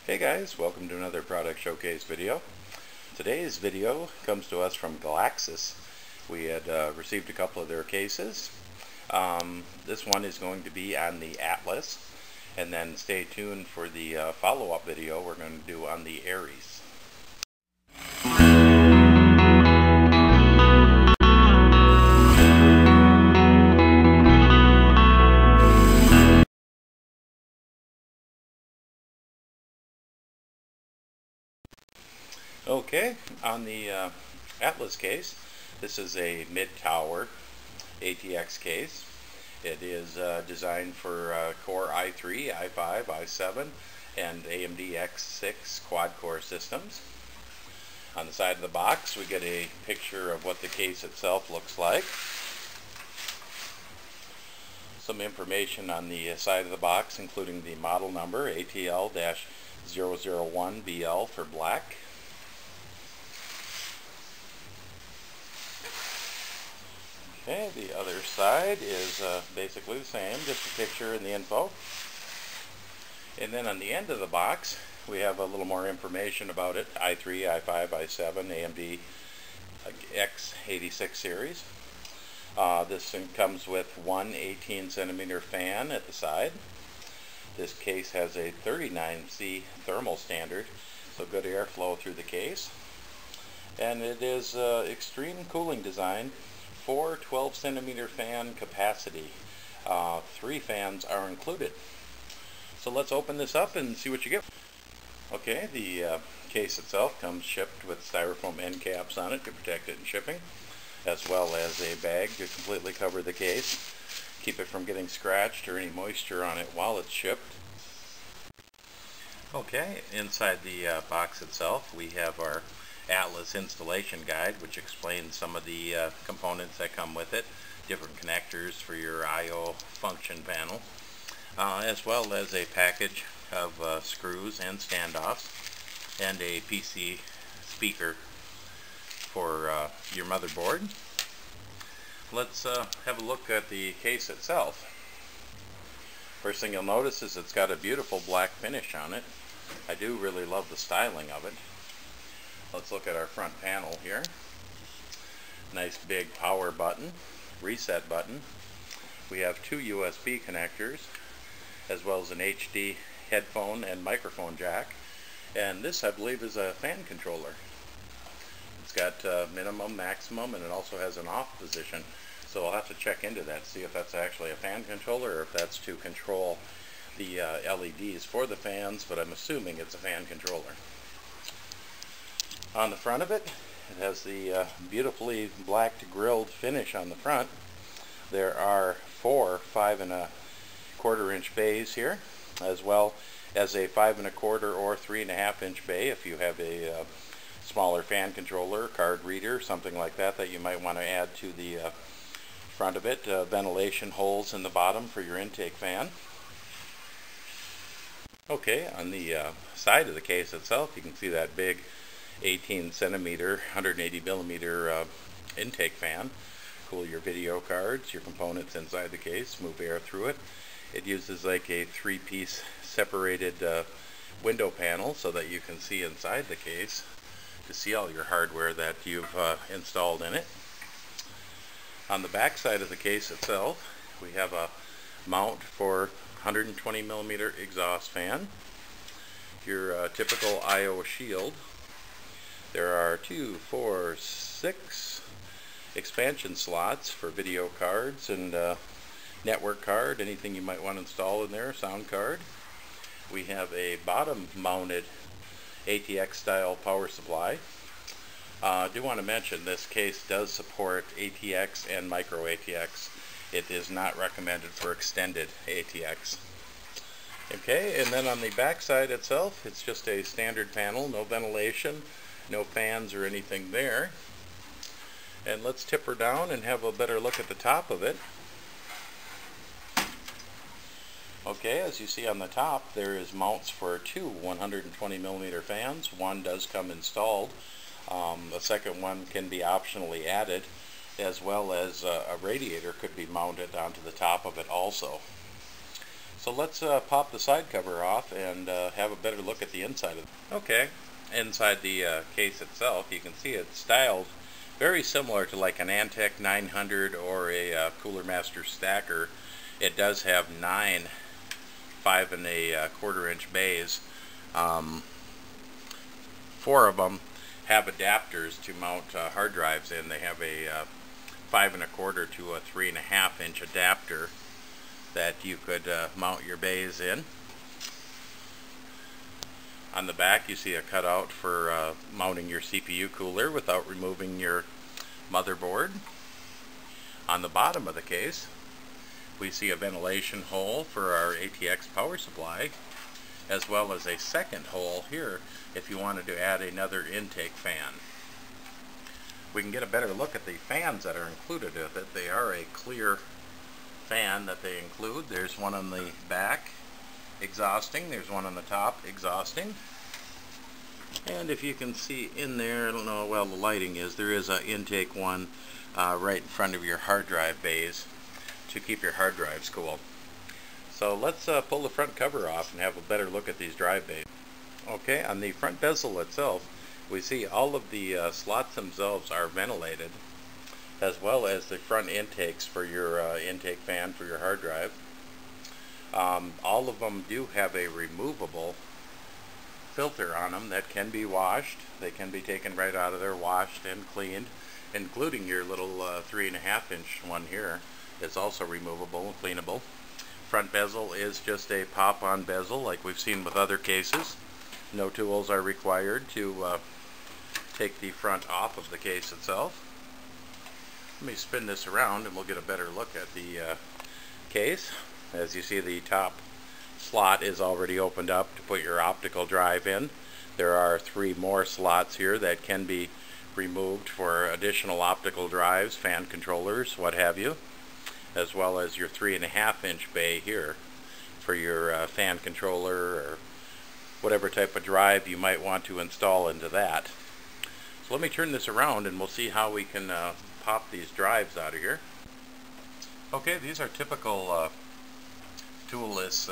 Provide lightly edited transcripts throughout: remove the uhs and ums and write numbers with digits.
Hey guys, welcome to another product showcase video. Today's video comes to us from Galaxis. We had received a couple of their cases. This one is going to be on the Atlas, and then stay tuned for the follow-up video we're going to do on the Aries. Okay, on the Atlas case, this is a mid-tower ATX case. It is designed for Core i3, i5, i7, and AMD X6 quad-core systems. On the side of the box, we get a picture of what the case itself looks like. Some information on the side of the box, including the model number, ATL-001BL for black. Okay, the other side is basically the same, just a picture and the info. And then on the end of the box, we have a little more information about it. i3, i5, i7, AMD X86 series. This comes with one 18cm fan at the side. This case has a 39C thermal standard, so good airflow through the case. And it is extreme cooling design. 4 12cm fan capacity. 3 fans are included. So let's open this up and see what you get. Okay, the case itself comes shipped with styrofoam end caps on it to protect it in shipping, as well as a bag to completely cover the case, keep it from getting scratched or any moisture on it while it's shipped. Okay, inside the box itself we have our Atlas installation guide, which explains some of the components that come with it, different connectors for your I/O function panel, as well as a package of screws and standoffs, and a PC speaker for your motherboard. Let's have a look at the case itself. First thing you'll notice is it's got a beautiful black finish on it. I do really love the styling of it. Let's look at our front panel here. Nice big power button, reset button. We have 2 USB connectors, as well as an HD headphone and microphone jack. And this, I believe, is a fan controller. It's got minimum, maximum, and it also has an off position. So I'll have to check into that, see if that's actually a fan controller or if that's to control the LEDs for the fans, but I'm assuming it's a fan controller. On the front of it, it has the beautifully blacked grilled finish on the front. There are 4 5 1/4 inch bays here, as well as a 5 1/4 or 3 1/2 inch bay if you have a smaller fan controller, card reader, something like that that you might want to add to the front of it. Ventilation holes in the bottom for your intake fan. Okay, on the side of the case itself, you can see that big 18cm 180mm intake fan. Cool your video cards, your components inside the case, move air through it. It uses like a 3-piece separated window panel so that you can see inside the case to see all your hardware that you've installed in it. On the back side of the case itself, we have a mount for 120mm exhaust fan, your typical I/O shield. There are 2, 4, 6 expansion slots for video cards and network card, anything you might want to install in there, sound card. We have a bottom mounted ATX style power supply. I do want to mention this case does support ATX and micro ATX. It is not recommended for extended ATX. Okay, and then on the back side itself, it's just a standard panel, no ventilation, no fans or anything there. And let's tip her down and have a better look at the top of it. Okay, as you see on the top, there is mounts for 2 120mm fans. One does come installed. The second one can be optionally added, as well as a radiator could be mounted onto the top of it also. So let's pop the side cover off and have a better look at the inside of it. Okay, inside the case itself, you can see it's styled very similar to like an Antec 900 or a Cooler Master stacker. It does have 9 5 1/4 inch bays. 4 of them have adapters to mount hard drives in. They have a 5 1/4 to a 3.5 inch adapter that you could mount your bays in. On the back you see a cutout for mounting your CPU cooler without removing your motherboard. On the bottom of the case we see a ventilation hole for our ATX power supply, as well as a second hole here if you wanted to add another intake fan. We can get a better look at the fans that are included with it. They are a clear fan that they include. There's one on the back exhausting, there's one on the top exhausting, and if you can see in there, I don't know how well the lighting is, there is an intake one right in front of your hard drive bays to keep your hard drives cool. So let's pull the front cover off and have a better look at these drive bays. Okay, on the front bezel itself we see all of the slots themselves are ventilated, as well as the front intakes for your intake fan for your hard drive. All of them do have a removable filter on them that can be washed. They can be taken right out of there, washed and cleaned, including your little 3.5 inch one here. It's also removable and cleanable. Front bezel is just a pop-on bezel like we've seen with other cases. No tools are required to take the front off of the case itself. Let me spin this around and we'll get a better look at the case. As you see, the top slot is already opened up to put your optical drive in. There are 3 more slots here that can be removed for additional optical drives, fan controllers, what have you, as well as your 3.5 inch bay here for your fan controller or whatever type of drive you might want to install into that. So let me turn this around and we'll see how we can pop these drives out of here. Okay, these are typical toolless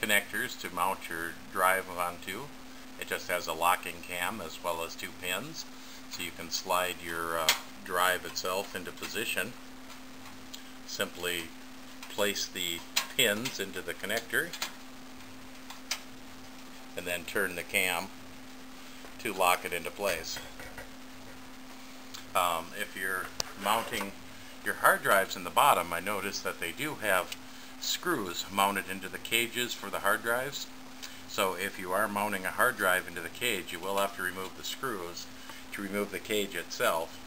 connectors to mount your drive onto. It just has a locking cam as well as 2 pins, so you can slide your drive itself into position. Simply place the pins into the connector and then turn the cam to lock it into place. If you're mounting your hard drives in the bottom, I noticed that they do have screws mounted into the cages for the hard drives. So if you are mounting a hard drive into the cage, you will have to remove the screws to remove the cage itself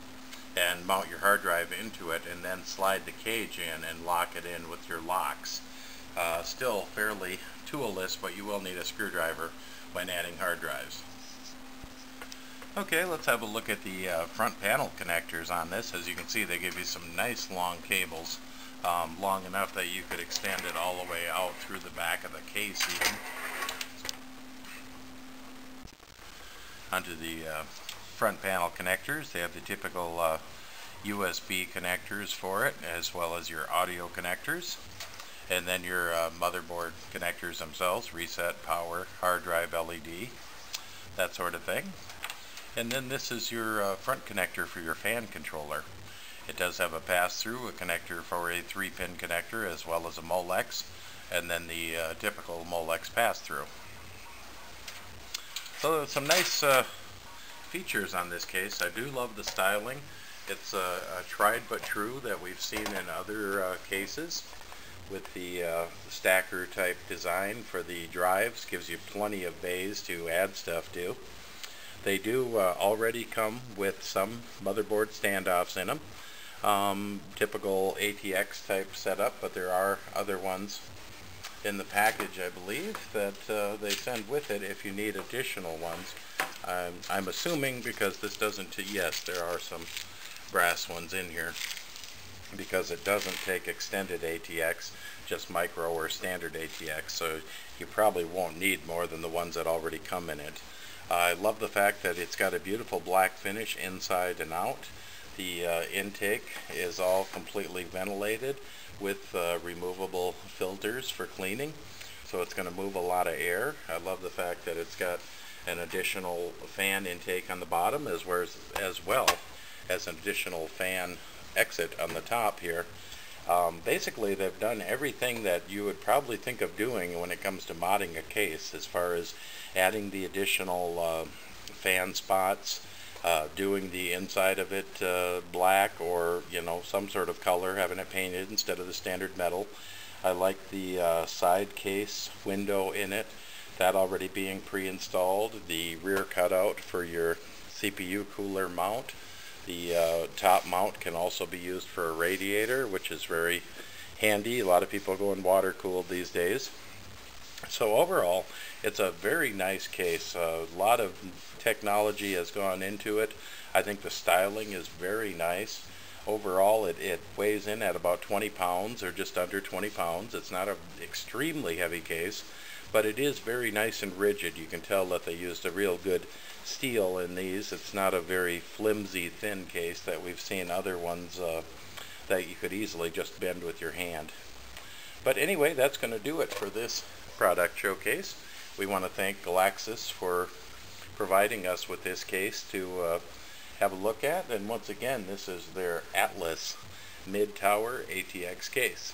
and mount your hard drive into it, and then slide the cage in and lock it in with your locks. Still fairly toolless, but you will need a screwdriver when adding hard drives. Okay, let's have a look at the front panel connectors on this. As you can see, they give you some nice long cables, long enough that you could extend it all the way out through the back of the case even. Onto the front panel connectors, they have the typical USB connectors for it, as well as your audio connectors, and then your motherboard connectors themselves, reset, power, hard drive, LED, that sort of thing. And then this is your front connector for your fan controller. It does have a pass-through, a connector for a 3-pin connector, as well as a Molex, and then the typical Molex pass-through. So there's some nice features on this case. I do love the styling. It's a tried but true that we've seen in other cases, with the stacker type design for the drives. Gives you plenty of bays to add stuff to. They do already come with some motherboard standoffs in them. Typical ATX type setup, but there are other ones in the package, I believe, that they send with it if you need additional ones. I'm assuming, because this doesn't, yes, there are some brass ones in here, because it doesn't take extended ATX, just micro or standard ATX, so you probably won't need more than the ones that already come in it. I love the fact that it's got a beautiful black finish inside and out. The intake is all completely ventilated with removable filters for cleaning, so it's going to move a lot of air. I love the fact that it's got an additional fan intake on the bottom as well as an additional fan exit on the top here. Basically, they've done everything that you would probably think of doing when it comes to modding a case, as far as adding the additional fan spots, doing the inside of it black, or some sort of color, having it painted instead of the standard metal. I like the side case window in it, that already being pre-installed. The rear cutout for your CPU cooler mount. The top mount can also be used for a radiator, which is very handy. A lot of people are going water cooled these days. So overall, it's a very nice case. A lot of technology has gone into it. I think the styling is very nice. Overall, it weighs in at about 20 pounds, or just under 20 pounds. It's not an extremely heavy case, but it is very nice and rigid. You can tell that they used a real good steel in these. It's not a very flimsy, thin case that we've seen other ones that you could easily just bend with your hand. But anyway, that's going to do it for this product showcase. We want to thank Galaxis for providing us with this case to have a look at. And once again, this is their Atlas Mid-Tower ATX case.